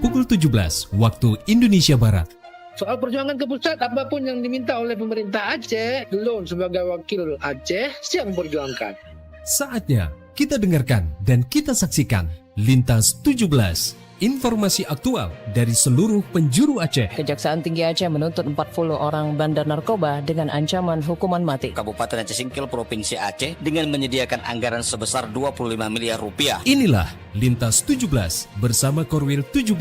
pukul 17 waktu Indonesia Barat. Soal perjuangan ke pusat, apapun yang diminta oleh pemerintah Aceh, Lon sebagai wakil Aceh siap memperjuangkan. Saatnya kita dengarkan dan kita saksikan Lintas 17. Informasi aktual dari seluruh penjuru Aceh. Kejaksaan Tinggi Aceh menuntut 40 orang bandar narkoba dengan ancaman hukuman mati. Kabupaten Aceh Singkil, Provinsi Aceh dengan menyediakan anggaran sebesar 25 miliar rupiah. Inilah Lintas 17 bersama Korwil 17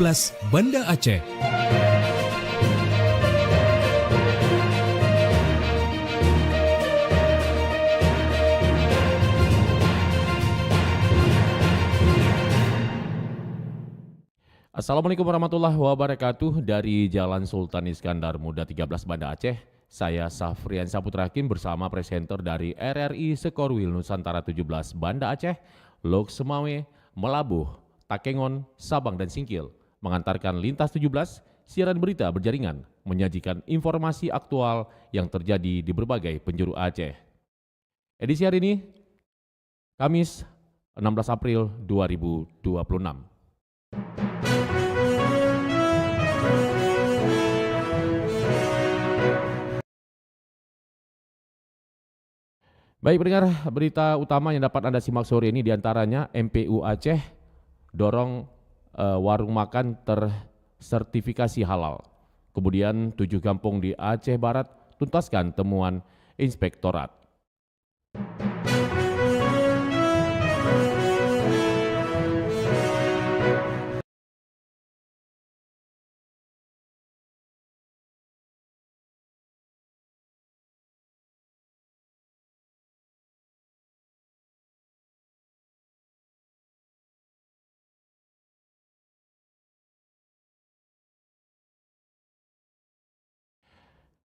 Banda Aceh. Assalamualaikum warahmatullahi wabarakatuh. Dari Jalan Sultan Iskandar Muda 13 Banda Aceh, saya Safrian Saputra Hakim bersama presenter dari RRI Sekorwil Nusantara 17 Banda Aceh, Lok Semawe, Melabuh, Takengon, Sabang dan Singkil mengantarkan Lintas 17, siaran berita berjaringan, menyajikan informasi aktual yang terjadi di berbagai penjuru Aceh. Edisi hari ini, Kamis 16 April 2026. Baik pendengar, berita utama yang dapat Anda simak sore ini diantaranya MPU Aceh dorong warung makan tersertifikasi halal. Kemudian 7 kampung di Aceh Barat tuntaskan temuan inspektorat.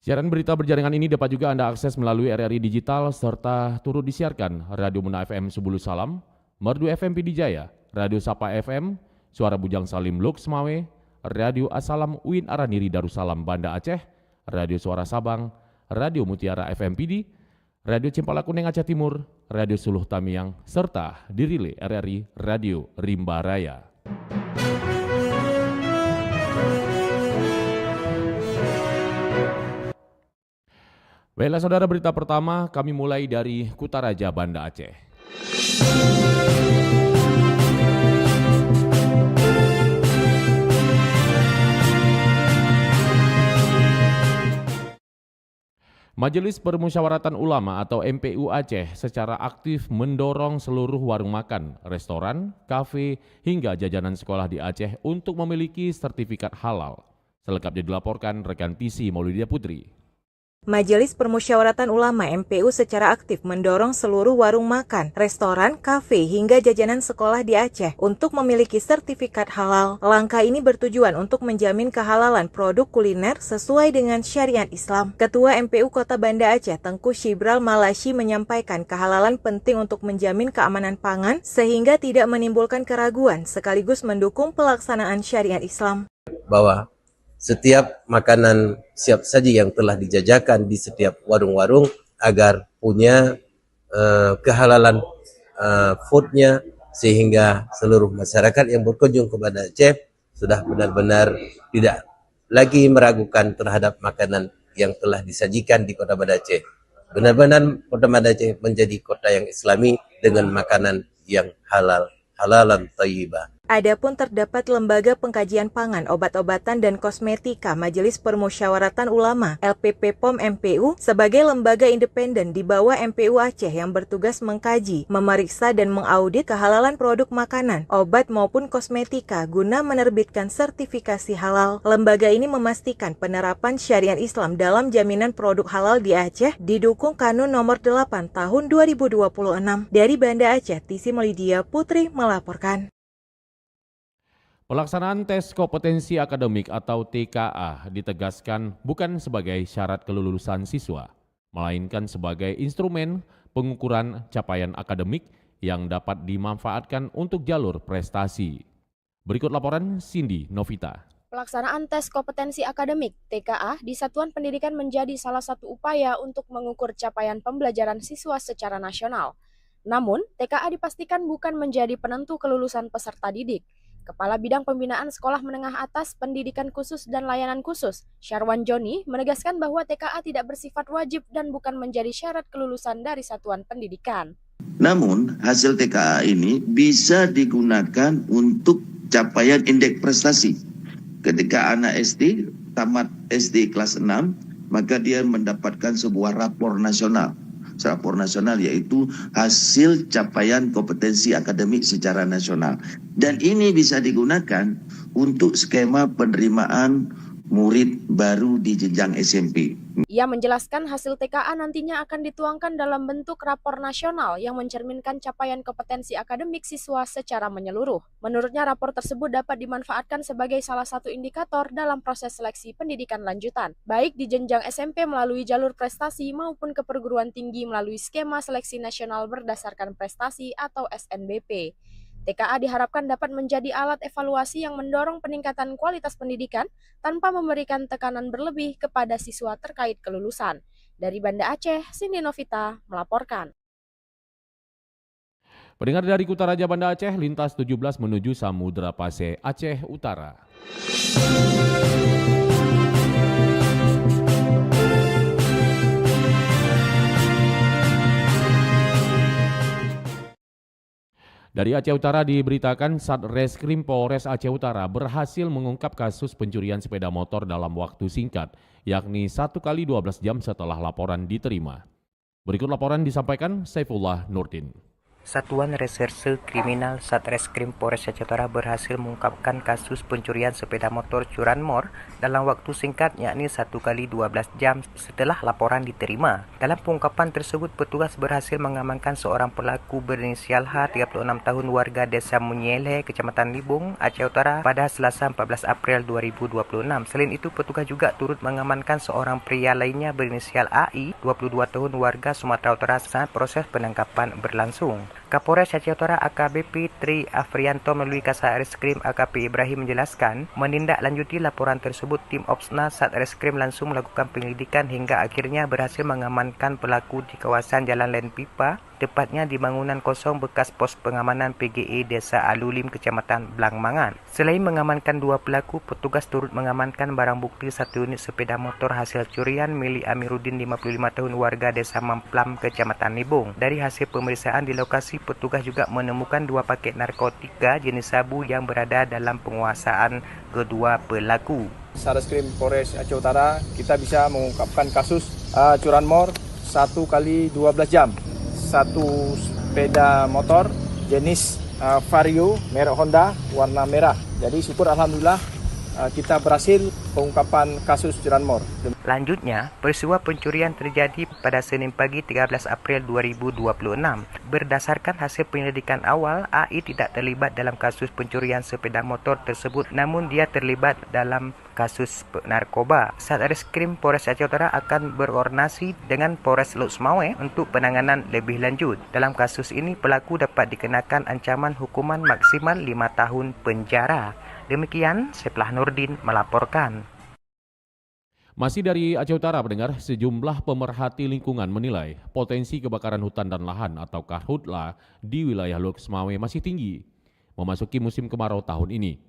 Siaran berita berjaringan ini dapat juga Anda akses melalui RRI Digital serta turut disiarkan Radio Muna FM Subulu Salam, Merdu FM Pidijaya, Radio Sapa FM, Suara Bujang Salim Lok Semawe, Radio Asalam Uin Araniri Darussalam Banda Aceh, Radio Suara Sabang, Radio Mutiara FM Pidi, Radio Cempala Kuning Aceh Timur, Radio Suluh Tamiang, serta dirilai RRI Radio Rimba Raya. Baiklah saudara, berita pertama kami mulai dari Kutaraja Banda Aceh. Majelis Permusyawaratan Ulama atau MPU Aceh secara aktif mendorong seluruh warung makan, restoran, kafe, hingga jajanan sekolah di Aceh untuk memiliki sertifikat halal. Selengkapnya dilaporkan rekan TC Maulidia Putri. Majelis Permusyawaratan Ulama MPU secara aktif mendorong seluruh warung makan, restoran, kafe, hingga jajanan sekolah di Aceh untuk memiliki sertifikat halal. Langkah ini bertujuan untuk menjamin kehalalan produk kuliner sesuai dengan syariat Islam. Ketua MPU Kota Banda Aceh, Tengku Shibral Malashi menyampaikan kehalalan penting untuk menjamin keamanan pangan sehingga tidak menimbulkan keraguan sekaligus mendukung pelaksanaan syariat Islam. Bahwa setiap makanan siap saji yang telah dijajakan di setiap warung-warung agar punya kehalalan foodnya, sehingga seluruh masyarakat yang berkunjung ke Banda Aceh sudah benar-benar tidak lagi meragukan terhadap makanan yang telah disajikan di Kota Banda Aceh. Benar-benar Kota Banda Aceh menjadi kota yang Islami dengan makanan yang halal, halalan thayyibah. Adapun terdapat Lembaga Pengkajian Pangan, Obat-obatan dan Kosmetika Majelis Permusyawaratan Ulama LPP POM MPU sebagai lembaga independen di bawah MPU Aceh yang bertugas mengkaji, memeriksa dan mengaudit kehalalan produk makanan, obat maupun kosmetika guna menerbitkan sertifikasi halal. Lembaga ini memastikan penerapan syariat Islam dalam jaminan produk halal di Aceh didukung Kanun Nomor 8 Tahun 2026. Dari Banda Aceh, TC Maulidia Putri melaporkan. Pelaksanaan tes kompetensi akademik atau TKA ditegaskan bukan sebagai syarat kelulusan siswa, melainkan sebagai instrumen pengukuran capaian akademik yang dapat dimanfaatkan untuk jalur prestasi. Berikut laporan Cindy Novita. Pelaksanaan tes kompetensi akademik (TKA) di Satuan Pendidikan menjadi salah satu upaya untuk mengukur capaian pembelajaran siswa secara nasional. Namun, TKA dipastikan bukan menjadi penentu kelulusan peserta didik. Kepala Bidang Pembinaan Sekolah Menengah Atas, Pendidikan Khusus dan Layanan Khusus, Syarwan Joni, menegaskan bahwa TKA tidak bersifat wajib dan bukan menjadi syarat kelulusan dari satuan pendidikan. Namun, hasil TKA ini bisa digunakan untuk capaian indeks prestasi. Ketika anak SD tamat SD kelas 6, maka dia mendapatkan sebuah rapor nasional. Rapor nasional yaitu hasil capaian kompetensi akademik secara nasional. Dan ini bisa digunakan untuk skema penerimaan murid baru di jenjang SMP. Ia menjelaskan hasil TKA nantinya akan dituangkan dalam bentuk rapor nasional yang mencerminkan capaian kompetensi akademik siswa secara menyeluruh. Menurutnya, rapor tersebut dapat dimanfaatkan sebagai salah satu indikator dalam proses seleksi pendidikan lanjutan, baik di jenjang SMP melalui jalur prestasi maupun ke perguruan tinggi melalui skema seleksi nasional berdasarkan prestasi atau SNBP. TKA diharapkan dapat menjadi alat evaluasi yang mendorong peningkatan kualitas pendidikan tanpa memberikan tekanan berlebih kepada siswa terkait kelulusan. Dari Banda Aceh, Cindy Novita melaporkan. Pendengar dari Kutaraja Banda Aceh, lintas 17 menuju Samudra Pasir, Aceh Utara. Dari Aceh Utara diberitakan Satreskrim Polres Aceh Utara berhasil mengungkap kasus pencurian sepeda motor dalam waktu singkat, yakni 1 kali 12 jam setelah laporan diterima. Berikut laporan disampaikan Saifullah Nurdin. Satuan Reserse Kriminal Satreskrim Polres Aceh Utara berhasil mengungkapkan kasus pencurian sepeda motor curanmor dalam waktu singkat, yakni 1 kali 12 jam setelah laporan diterima. Dalam pengungkapan tersebut, petugas berhasil mengamankan seorang pelaku berinisial H, 36 tahun, warga Desa Munyele, Kecamatan Libung, Aceh Utara pada Selasa 14 April 2026. Selain itu, petugas juga turut mengamankan seorang pria lainnya berinisial AI, 22 tahun, warga Sumatera Utara saat proses penangkapan berlangsung. Kapolres Aceh Utara AKBP Tri Afrianto melalui Kasareskrim AKP Ibrahim menjelaskan, menindaklanjuti laporan tersebut, tim Opsna Satreskrim langsung melakukan penyelidikan hingga akhirnya berhasil mengamankan pelaku di kawasan Jalan Len Pipa, tepatnya di bangunan kosong bekas pos pengamanan PGE Desa Alulim, Kecamatan Blangmangan. Selain mengamankan 2 pelaku, petugas turut mengamankan barang bukti 1 unit sepeda motor hasil curian milik Amiruddin, 55 tahun, warga Desa Mamplam, Kecamatan Libung. Dari hasil pemeriksaan di lokasi, petugas juga menemukan 2 paket narkotika jenis sabu yang berada dalam penguasaan kedua pelaku. Satreskrim Polres Aceh Utara, kita bisa mengungkapkan kasus curanmor 1 kali 12 jam. 1 sepeda motor jenis Vario merek Honda warna merah. Jadi syukur alhamdulillah kita berhasil pengungkapan kasus curanmor. Lanjutnya, peristiwa pencurian terjadi pada Senin pagi 13 April 2026. Berdasarkan hasil penyelidikan awal, AI tidak terlibat dalam kasus pencurian sepeda motor tersebut, namun dia terlibat dalam kasus narkoba. Satreskrim Polres Aceh Utara akan berkoordinasi dengan Polres Lok Semawe untuk penanganan lebih lanjut. Dalam kasus ini, pelaku dapat dikenakan ancaman hukuman maksimal 5 tahun penjara. Demikian, Saifullah Nurdin melaporkan. Masih dari Aceh Utara, pendengar, sejumlah pemerhati lingkungan menilai potensi kebakaran hutan dan lahan atau karhutla di wilayah Lok Semawe masih tinggi memasuki musim kemarau tahun ini.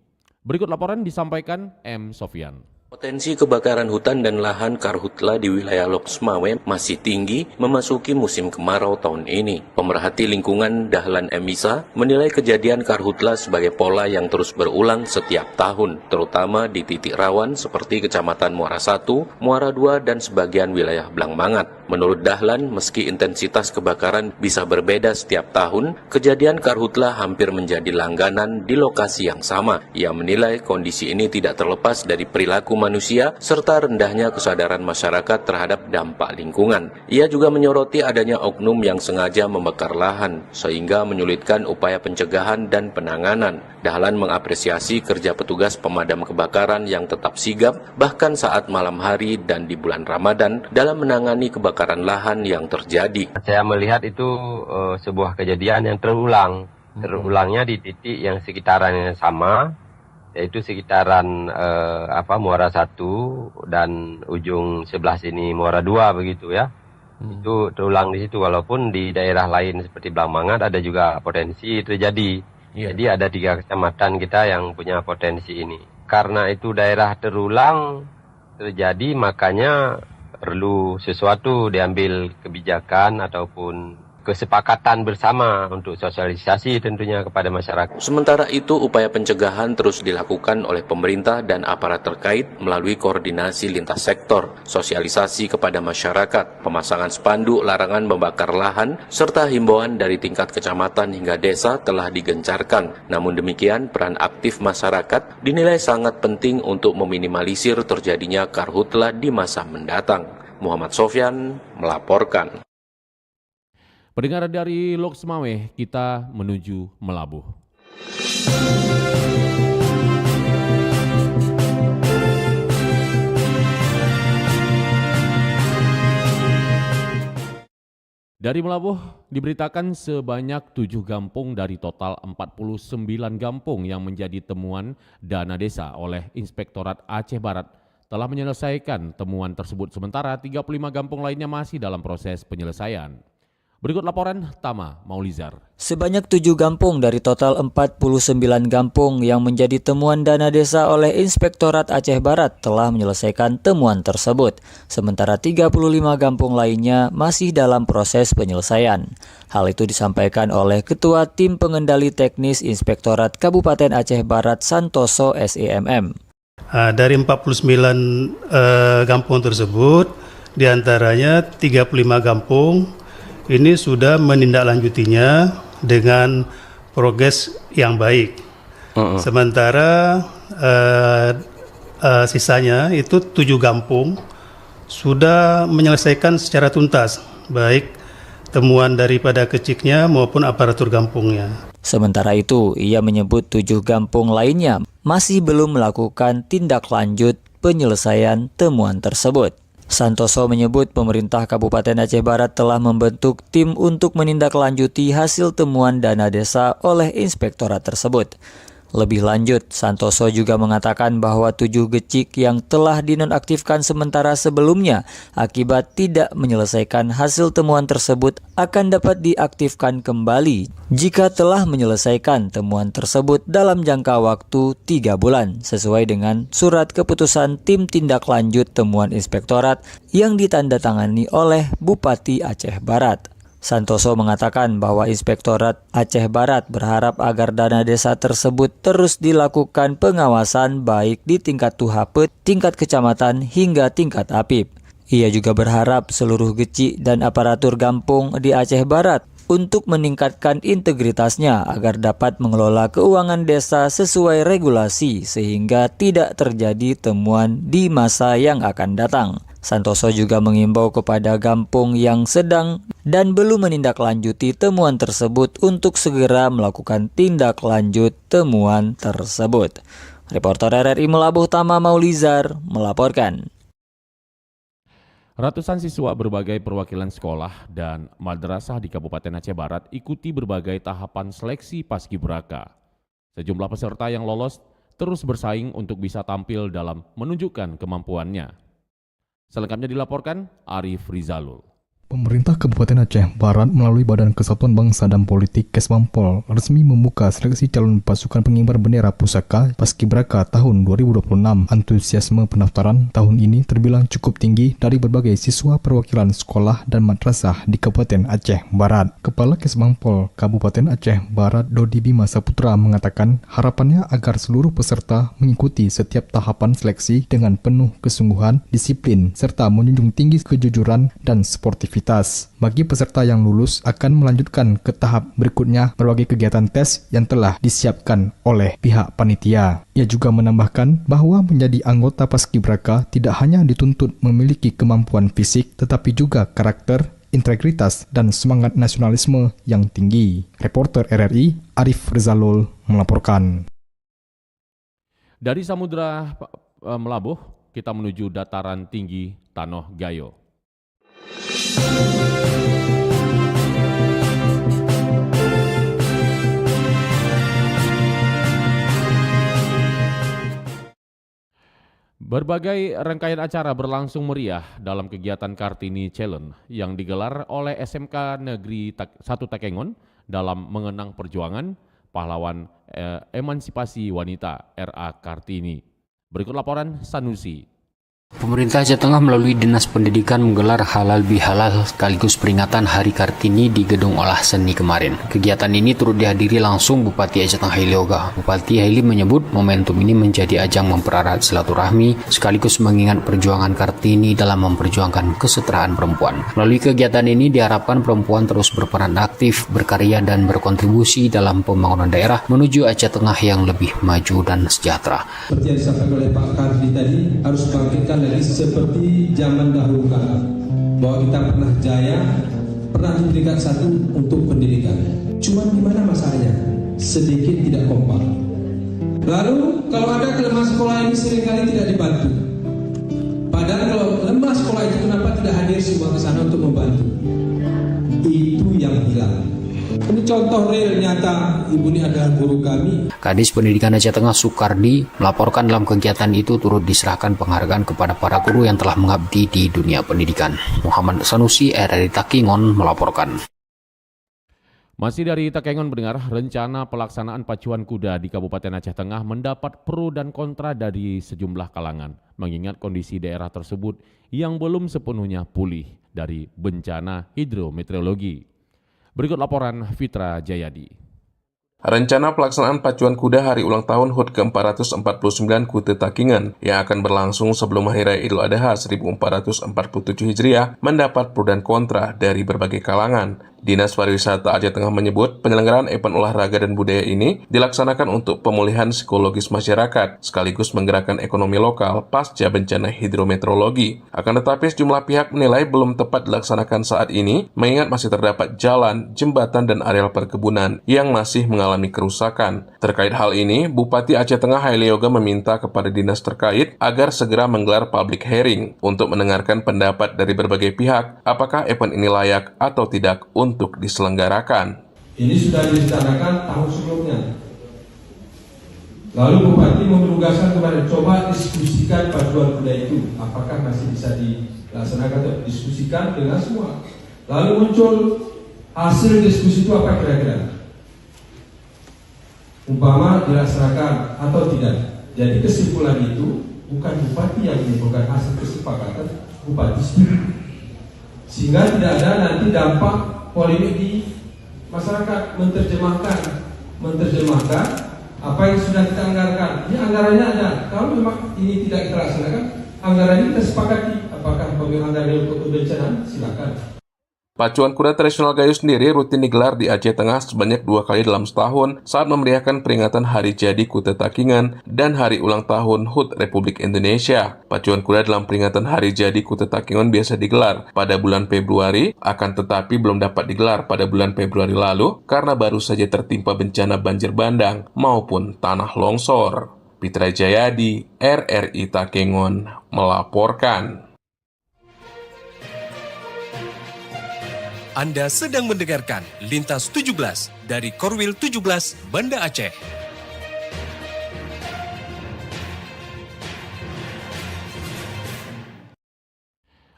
Berikut laporan disampaikan M. Sofyan. Potensi kebakaran hutan dan lahan karhutla di wilayah Lok Semawe masih tinggi memasuki musim kemarau tahun ini. Pemerhati lingkungan Dahlan Emisa menilai kejadian karhutla sebagai pola yang terus berulang setiap tahun, terutama di titik rawan seperti Kecamatan Muara 1, Muara 2, dan sebagian wilayah Blangmangat. Menurut Dahlan, meski intensitas kebakaran bisa berbeda setiap tahun, kejadian karhutla hampir menjadi langganan di lokasi yang sama. Ia menilai kondisi ini tidak terlepas dari perilaku manusia serta rendahnya kesadaran masyarakat terhadap dampak lingkungan. Ia juga menyoroti adanya oknum yang sengaja membakar lahan sehingga menyulitkan upaya pencegahan dan penanganan. Dahlan mengapresiasi kerja petugas pemadam kebakaran yang tetap sigap bahkan saat malam hari dan di bulan Ramadan dalam menangani kebakaran lahan yang terjadi. Saya melihat itu sebuah kejadian yang terulangnya di titik yang sekitaran yang sama, yaitu sekitaran Muara 1 dan ujung sebelah sini Muara 2 begitu ya. Itu terulang di situ, walaupun di daerah lain seperti Blangmangat ada juga potensi terjadi. Jadi ada 3 kecamatan kita yang punya potensi ini. Karena itu daerah terulang terjadi, makanya perlu sesuatu diambil kebijakan ataupun kesepakatan bersama untuk sosialisasi tentunya kepada masyarakat. Sementara itu, upaya pencegahan terus dilakukan oleh pemerintah dan aparat terkait melalui koordinasi lintas sektor, sosialisasi kepada masyarakat, pemasangan spanduk larangan membakar lahan, serta himbauan dari tingkat kecamatan hingga desa telah digencarkan. Namun demikian, peran aktif masyarakat dinilai sangat penting untuk meminimalisir terjadinya karhutla di masa mendatang. Muhammad Sofyan melaporkan. Pendengar dari Loks Maweh, kita menuju Melabuh. Dari Melabuh diberitakan sebanyak 7 kampung dari total 49 kampung yang menjadi temuan dana desa oleh Inspektorat Aceh Barat telah menyelesaikan temuan tersebut, sementara 35 kampung lainnya masih dalam proses penyelesaian. Berikut laporan Tama Maulizar. Sebanyak 7 kampung dari total 49 kampung yang menjadi temuan dana desa oleh Inspektorat Aceh Barat telah menyelesaikan temuan tersebut. Sementara 35 kampung lainnya masih dalam proses penyelesaian. Hal itu disampaikan oleh Ketua Tim Pengendali Teknis Inspektorat Kabupaten Aceh Barat Santoso SEMM. Dari 49 kampung tersebut, diantaranya 35 kampung ini sudah menindaklanjutinya dengan progres yang baik. Sementara sisanya itu 7 kampung sudah menyelesaikan secara tuntas, baik temuan daripada keciknya maupun aparatur kampungnya. Sementara itu, ia menyebut 7 kampung lainnya masih belum melakukan tindak lanjut penyelesaian temuan tersebut. Santoso menyebut pemerintah Kabupaten Aceh Barat telah membentuk tim untuk menindaklanjuti hasil temuan dana desa oleh inspektorat tersebut. Lebih lanjut, Santoso juga mengatakan bahwa 7 gecik yang telah dinonaktifkan sementara sebelumnya akibat tidak menyelesaikan hasil temuan tersebut akan dapat diaktifkan kembali jika telah menyelesaikan temuan tersebut dalam jangka waktu 3 bulan sesuai dengan surat keputusan tim tindak lanjut temuan inspektorat yang ditandatangani oleh Bupati Aceh Barat. Santoso mengatakan bahwa Inspektorat Aceh Barat berharap agar dana desa tersebut terus dilakukan pengawasan baik di tingkat Tuhapet, tingkat kecamatan hingga tingkat APIP. Ia juga berharap seluruh gecik dan aparatur kampung di Aceh Barat untuk meningkatkan integritasnya agar dapat mengelola keuangan desa sesuai regulasi sehingga tidak terjadi temuan di masa yang akan datang. Santoso juga mengimbau kepada kampung yang sedang dan belum menindaklanjuti temuan tersebut untuk segera melakukan tindak lanjut temuan tersebut. Reporter RRI Melabuh Tama Maulizar melaporkan. Ratusan siswa berbagai perwakilan sekolah dan madrasah di Kabupaten Aceh Barat ikuti berbagai tahapan seleksi paskibraka. Sejumlah peserta yang lolos terus bersaing untuk bisa tampil dalam menunjukkan kemampuannya. Selengkapnya dilaporkan Arif Rizalul. Pemerintah Kabupaten Aceh Barat melalui Badan Kesatuan Bangsa dan Politik Kesbampol resmi membuka seleksi calon pasukan pengibar bendera pusaka Paskibraka tahun 2026. Antusiasme pendaftaran tahun ini terbilang cukup tinggi dari berbagai siswa perwakilan sekolah dan madrasah di Kabupaten Aceh Barat. Kepala Kesbampol Kabupaten Aceh Barat Dodi Bima Saputra mengatakan harapannya agar seluruh peserta mengikuti setiap tahapan seleksi dengan penuh kesungguhan, disiplin, serta menjunjung tinggi kejujuran dan sportivitas. Bagi peserta yang lulus akan melanjutkan ke tahap berikutnya berbagai kegiatan tes yang telah disiapkan oleh pihak panitia. Ia juga menambahkan bahwa menjadi anggota Paskibraka tidak hanya dituntut memiliki kemampuan fisik tetapi juga karakter, integritas, dan semangat nasionalisme yang tinggi. Reporter RRI Arif Rizalul melaporkan. Dari Samudra Melabuh, kita menuju dataran tinggi Tanoh Gayo. Berbagai rangkaian acara berlangsung meriah dalam kegiatan Kartini Challenge yang digelar oleh SMK Negeri 1 Takengon dalam mengenang perjuangan, pahlawan emansipasi wanita R.A. Kartini. Berikut laporan Sanusi. Pemerintah Aceh Tengah melalui Dinas Pendidikan menggelar halal bihalal sekaligus peringatan Hari Kartini di Gedung Olah Seni kemarin. Kegiatan ini turut dihadiri langsung Bupati Aceh Tengah Hailioga. Bupati Haili menyebut momentum ini menjadi ajang mempererat silaturahmi sekaligus mengingat perjuangan Kartini dalam memperjuangkan kesetaraan perempuan. Melalui kegiatan ini diharapkan perempuan terus berperan aktif, berkarya dan berkontribusi dalam pembangunan daerah menuju Aceh Tengah yang lebih maju dan sejahtera. Seperti yang disampaikan oleh Pak Kardi tadi, harus bangkitkan lagi seperti zaman dahulu kala, bahwa kita pernah jaya, pernah memberikan satu untuk pendidikan. Cuma gimana masalahnya? Sedikit tidak kompak. Lalu kalau ada kelemahan sekolah ini seringkali tidak dibantu. Padahal kalau lemah sekolah itu kenapa tidak hadir semua ke sana untuk membantu? Itu yang hilang. Ini contoh real nyata, Ibu ini adalah guru kami. Kadis Pendidikan Aceh Tengah Sukardi melaporkan dalam kegiatan itu turut diserahkan penghargaan kepada para guru yang telah mengabdi di dunia pendidikan. Muhammad Sanusi, RRI Takengon melaporkan. Masih dari Takengon mendengar, rencana pelaksanaan pacuan kuda di Kabupaten Aceh Tengah mendapat pro dan kontra dari sejumlah kalangan, mengingat kondisi daerah tersebut yang belum sepenuhnya pulih dari bencana hidrometeorologi. Berikut laporan Fitra Jayadi. Rencana pelaksanaan pacuan kuda hari ulang tahun HUT ke-449 Kuta Takengon yang akan berlangsung sebelum Hari Raya Idul Adha 1447 Hijriah mendapat pro dan kontra dari berbagai kalangan. Dinas Pariwisata Aceh Tengah menyebut penyelenggaraan event olahraga dan budaya ini dilaksanakan untuk pemulihan psikologis masyarakat sekaligus menggerakkan ekonomi lokal pasca bencana hidrometeorologi. Akan tetapi sejumlah pihak menilai belum tepat dilaksanakan saat ini mengingat masih terdapat jalan, jembatan dan areal perkebunan yang masih mengalami kerusakan. Terkait hal ini, Bupati Aceh Tengah Hailioga meminta kepada dinas terkait agar segera menggelar public hearing untuk mendengarkan pendapat dari berbagai pihak apakah event ini layak atau tidak untuk diselenggarakan. Ini sudah direncanakan tahun sebelumnya. Lalu Bupati menugaskan kepada coba diskusikan pacuan kuda itu, apakah masih bisa dilaksanakan atau diskusikan dengan semua. Lalu muncul hasil diskusi itu apa kira-kira? Umpama dilaksanakan atau tidak. Jadi kesimpulan itu bukan Bupati yang menyimpulkan hasil kesepakatan, Bupati sendiri. Sehingga tidak ada nanti dampak polemik di masyarakat menerjemahkan apa yang sudah kita anggarkan. Ini anggarannya ada. Kalau memang ini tidak kita laksanakan, anggarannya kita sepakati. Apakah anggarannya untuk bencana? Silakan. Pacuan kuda tradisional Gayo sendiri rutin digelar di Aceh Tengah sebanyak 2 kali dalam setahun saat memeriahkan peringatan Hari Jadi Kuta Takengon dan Hari Ulang Tahun HUT Republik Indonesia. Pacuan kuda dalam peringatan Hari Jadi Kuta Takengon biasa digelar pada bulan Februari, akan tetapi belum dapat digelar pada bulan Februari lalu karena baru saja tertimpa bencana banjir bandang maupun tanah longsor. Fitra Jayadi, RRI Takengon melaporkan. Anda sedang mendengarkan Lintas 17 dari Korwil 17 Banda Aceh.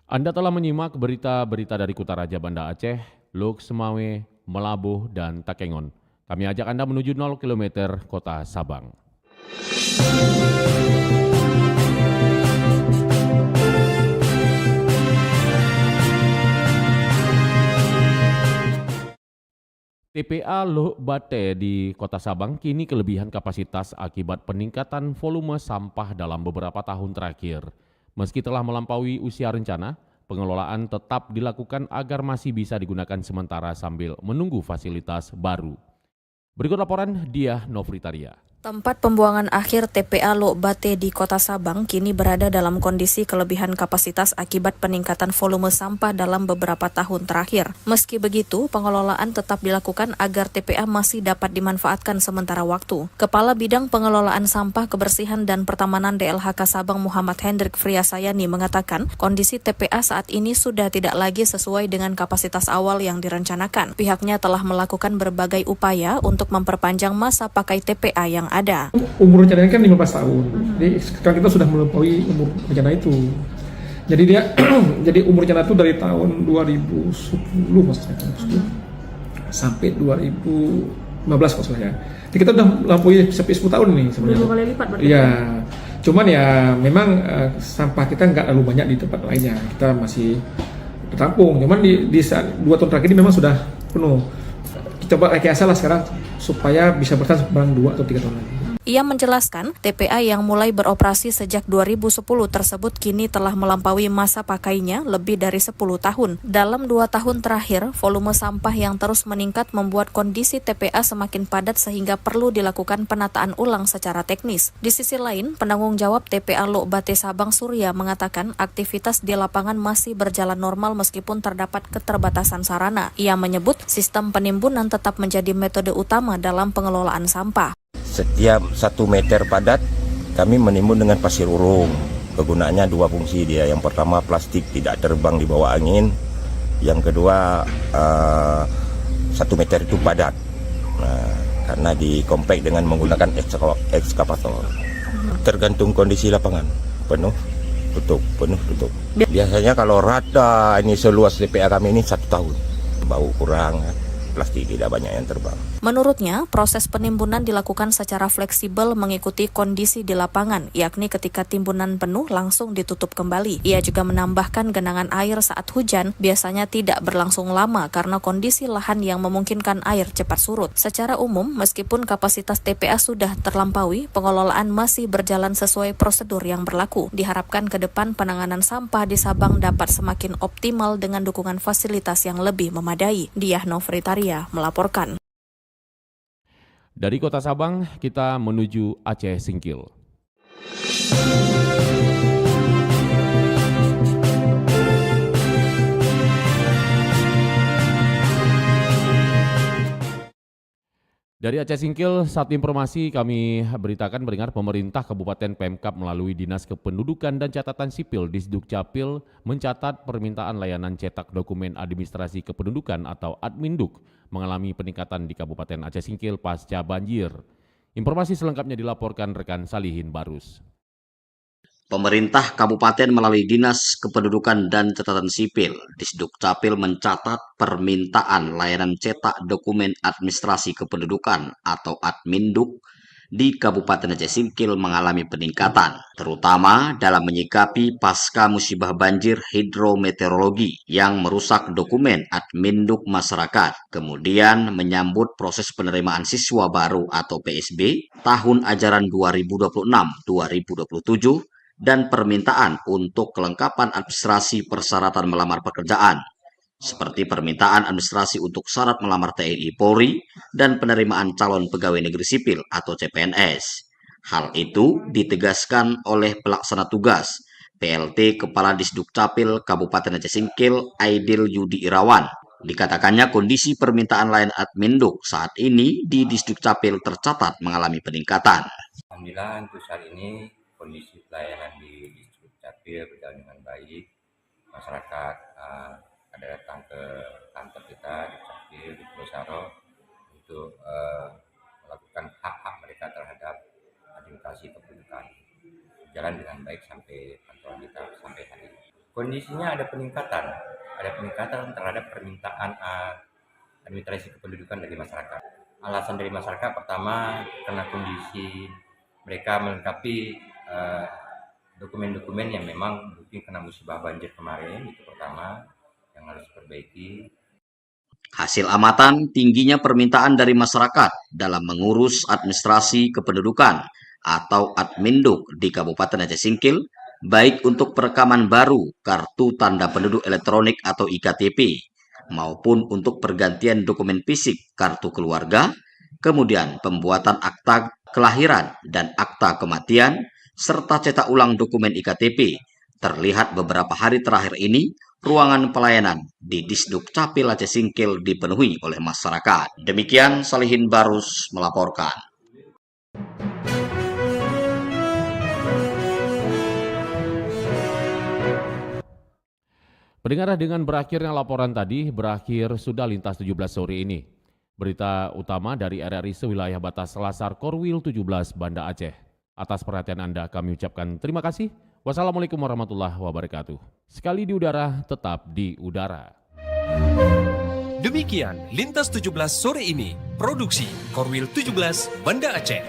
Anda telah menyimak berita-berita dari Kutaraja Banda Aceh, Lok Semawe, Melabuh, dan Takengon. Kami ajak Anda menuju 0 km kota Sabang. TPA Lok Bate di Kota Sabang kini kelebihan kapasitas akibat peningkatan volume sampah dalam beberapa tahun terakhir. Meski telah melampaui usia rencana, pengelolaan tetap dilakukan agar masih bisa digunakan sementara sambil menunggu fasilitas baru. Berikut laporan Diah Novritaria. Tempat pembuangan akhir TPA Lok Bate di Kota Sabang kini berada dalam kondisi kelebihan kapasitas akibat peningkatan volume sampah dalam beberapa tahun terakhir. Meski begitu, pengelolaan tetap dilakukan agar TPA masih dapat dimanfaatkan sementara waktu. Kepala Bidang Pengelolaan Sampah, Kebersihan dan Pertamanan DLHK Sabang Muhammad Hendrik Friasayani mengatakan kondisi TPA saat ini sudah tidak lagi sesuai dengan kapasitas awal yang direncanakan. Pihaknya telah melakukan berbagai upaya untuk memperpanjang masa pakai TPA yang ada. Umur rencananya kan 15 tahun. Jadi sekarang kita sudah melampaui umur rencana itu. Jadi jadi umur rencana itu dari tahun 2010 maksudnya sampai 2020 15 kalau salah ya. Jadi kita udah melampaui sampai 10 tahun nih sebenarnya. 2 kali lipat berarti. Iya. Cuman ya memang sampah kita nggak terlalu banyak di tempat lainnya. Kita masih tertampung. Cuman di saat 2 tahun terakhir ini memang sudah penuh. Kita coba rekayasa lah sekarang supaya bisa bertahan barang 2 atau 3 tahun lagi. Ia menjelaskan, TPA yang mulai beroperasi sejak 2010 tersebut kini telah melampaui masa pakainya lebih dari 10 tahun. Dalam 2 tahun terakhir, volume sampah yang terus meningkat membuat kondisi TPA semakin padat sehingga perlu dilakukan penataan ulang secara teknis. Di sisi lain, penanggung jawab TPA Lok Bate Sabang Surya mengatakan aktivitas di lapangan masih berjalan normal meskipun terdapat keterbatasan sarana. Ia menyebut sistem penimbunan tetap menjadi metode utama dalam pengelolaan sampah. Setiap 1 meter padat kami menimbun dengan pasir urung. Kegunaannya 2 fungsi dia. Yang pertama plastik tidak terbang di bawah angin. Yang kedua 1 meter itu padat. Nah, karena dikompek dengan menggunakan ekskavator. Tergantung kondisi lapangan. Penuh, tutup, penuh, tutup. Biasanya kalau rata ini seluas TPA kami ini 1 tahun. Bau kurang, plastik tidak banyak yang terbang. Menurutnya, proses penimbunan dilakukan secara fleksibel mengikuti kondisi di lapangan, yakni ketika timbunan penuh langsung ditutup kembali. Ia juga menambahkan genangan air saat hujan biasanya tidak berlangsung lama karena kondisi lahan yang memungkinkan air cepat surut. Secara umum, meskipun kapasitas TPA sudah terlampaui, pengelolaan masih berjalan sesuai prosedur yang berlaku. Diharapkan ke depan penanganan sampah di Sabang dapat semakin optimal dengan dukungan fasilitas yang lebih memadai. Diah Novritaria melaporkan. Dari Kota Sabang, kita menuju Aceh Singkil. Dari Aceh Singkil, saat informasi kami beritakan mendengar pemerintah Kabupaten Pemkab melalui Dinas Kependudukan dan Catatan Sipil Disdukcapil mencatat permintaan layanan cetak dokumen administrasi kependudukan atau Adminduk mengalami peningkatan di Kabupaten Aceh Singkil pasca banjir. Informasi selengkapnya dilaporkan rekan Salihin Barus. Pemerintah Kabupaten melalui Dinas Kependudukan dan Catatan Sipil Disdukcapil mencatat permintaan layanan cetak dokumen administrasi kependudukan atau Adminduk di Kabupaten Aceh Singkil mengalami peningkatan, terutama dalam menyikapi pasca musibah banjir hidrometeorologi yang merusak dokumen Adminduk masyarakat, kemudian menyambut proses penerimaan siswa baru atau PSB tahun ajaran 2026-2027 dan permintaan untuk kelengkapan administrasi persyaratan melamar pekerjaan, seperti permintaan administrasi untuk syarat melamar TNI Polri dan penerimaan calon pegawai negeri sipil atau CPNS. Hal itu ditegaskan oleh pelaksana tugas PLT Kepala Disdukcapil Kabupaten Aceh Singkil Aidil Yudi Irawan. Dikatakannya kondisi permintaan layanan Adminduk saat ini di Disdukcapil tercatat mengalami peningkatan. Alhamdulillah untuk saat ini kondisi pelayanan di Disdukcapil berjalan dengan baik. Masyarakat ada datang ke kantor kita di Capil, di Pulau Saro untuk melakukan hak-hak mereka terhadap administrasi kependudukan. Jalan dengan baik sampai kantor kita sampai hari ini. Kondisinya ada peningkatan terhadap permintaan administrasi kependudukan dari masyarakat. Alasan dari masyarakat pertama karena kondisi mereka melengkapi dokumen-dokumen yang memang mungkin kena musibah banjir kemarin, itu pertama yang harus diperbaiki. Hasil amatan tingginya permintaan dari masyarakat dalam mengurus administrasi kependudukan atau Adminduk di Kabupaten Aceh Singkil, baik untuk perekaman baru kartu tanda penduduk elektronik atau IKTP, maupun untuk pergantian dokumen fisik kartu keluarga, kemudian pembuatan akta kelahiran dan akta kematian, serta cetak ulang dokumen IKTP. Terlihat beberapa hari terakhir ini, ruangan pelayanan di Disdukcapil Aceh Singkil dipenuhi oleh masyarakat. Demikian Salihin Barus melaporkan. Pendengar, dengan berakhirnya laporan tadi, berakhir sudah Lintas 17 sore ini. Berita utama dari RRI sewilayah batas Selasar Korwil 17 Banda Aceh. Atas perhatian Anda kami ucapkan terima kasih. Wassalamualaikum warahmatullahi wabarakatuh. Sekali di udara, tetap di udara. Demikian Lintas 17 sore ini. Produksi Korwil 17 Banda Aceh.